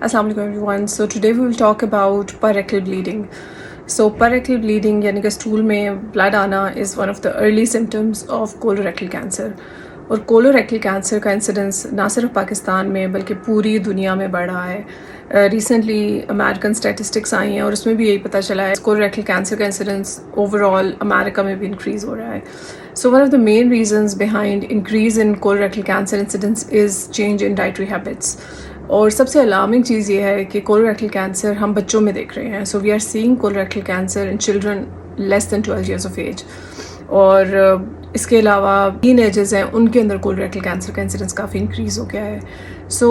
Assalamu alaikum everyone. So today we will talk about perirectal bleeding. So perirectal bleeding यानी कि stool में blood आना is one of the early symptoms of colorectal cancer. और colorectal cancer का incidence ना सिर्फ पाकिस्तान में बल्कि पूरी दुनिया में बढ़ रहा है। रिसेंटली अमेरिकन स्टैटिस्टिक्स आई हैं और उसमें भी यही पता चला है कोलोरेक्टल कैंसर का इंसिडेंस ओवरऑल अमेरिका में भी इंक्रीज़ हो रहा है। So one of the main reasons behind increase in colorectal cancer incidence is change in dietary habits. और सबसे अलार्मिंग चीज़ ये है कि कोलोरेक्टल कैंसर हम बच्चों में देख रहे हैं। So we are seeing colorectal cancer in children less than 12 years of age. और इसके अलावा टीन एजेस हैं उनके अंदर कोलोरेक्टल कैंसर का इंसिडेंस काफ़ी इंक्रीज़ हो गया है। So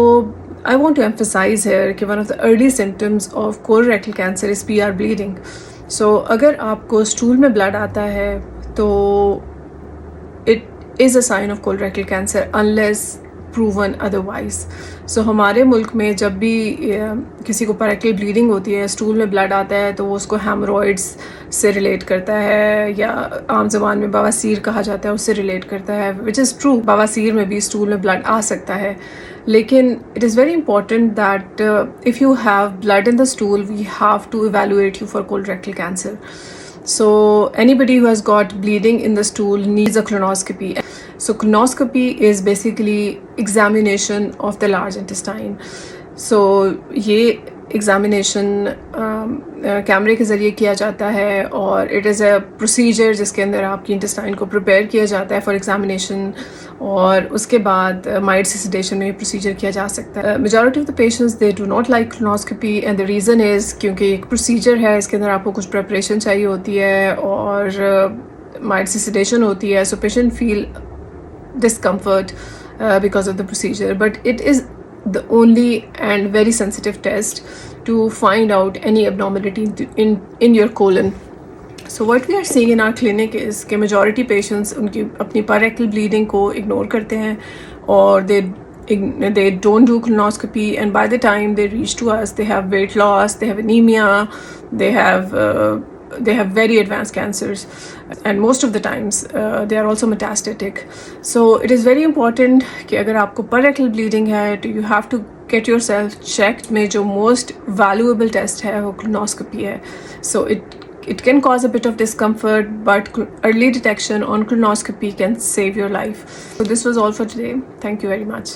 I want to emphasize here कि one of the early symptoms of colorectal cancer is PR bleeding. So अगर आपको स्टूल में ब्लड आता है तो it is a sign of colorectal cancer unless proven otherwise. So हमारे मुल्क में जब भी किसी को पेरेक्टल ब्लीडिंग होती है, स्टूल में ब्लड आता है, तो वो उसको हेमरॉइड्स से रिलेट करता है या आम ज़बान में बवासीर कहा जाता है, उससे रिलेट करता है, विच इज़ ट्रू। बवासीर में भी स्टूल में ब्लड आ सकता है, लेकिन it is very important that if you have blood in the stool we have to evaluate you for colorectal cancer. So anybody who has got bleeding in the stool needs a colonoscopy. So colonoscopy is basically examination of the large intestine. So ये examination कैमरे के ज़रिए किया जाता है और it is a procedure जिसके अंदर आपकी intestine को prepare किया जाता है for examination. और उसके बाद माइल्ड सेडेशन में प्रोसीजर किया जा सकता है। Majority of the patients they do not like colonoscopy and the reason is क्योंकि एक प्रोसीजर है, इसके अंदर आपको कुछ प्रिपरेशन चाहिए होती है और माइल्ड सेडेशन होती है। So patient feel discomfort because of the procedure, but it is the only and very sensitive test to find out any abnormality in your colon. So what we are seeing in our clinic is कि majority patients उनकी अपनी perirectal bleeding को ignore करते हैं और they don't do colonoscopy, and by the time they reach to us they have weight loss, they have anemia, they have very advanced cancers, and most of the times they are also metastatic. So it is very important कि अगर आपको perirectal bleeding है तो you have to get yourself checked. में जो most valuable test है वो colonoscopy है. So it can cause a bit of discomfort, but early detection on colonoscopy can save your life. So this was all for today. Thank you very much.